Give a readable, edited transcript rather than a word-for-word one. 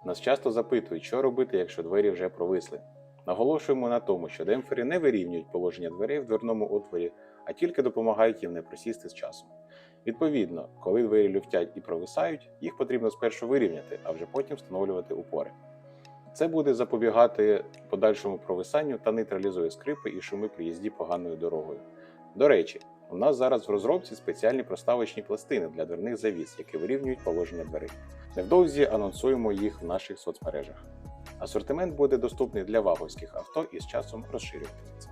Нас часто запитують, що робити, якщо двері вже провисли. Наголошуємо на тому, що демпфери не вирівнюють положення дверей в дверному отворі, а тільки допомагають їм не просісти з часом. Відповідно, коли двері люфтять і провисають, їх потрібно спершу вирівняти, а вже потім встановлювати упори. Це буде запобігати подальшому провисанню та нейтралізує скрипи і шуми при їзді поганою дорогою. До речі, у нас зараз в розробці спеціальні проставочні пластини для дверних завіс, які вирівнюють положення дверей. Невдовзі анонсуємо їх в наших соцмережах. Асортимент буде доступний для ваговських авто і з часом розширюватиметься.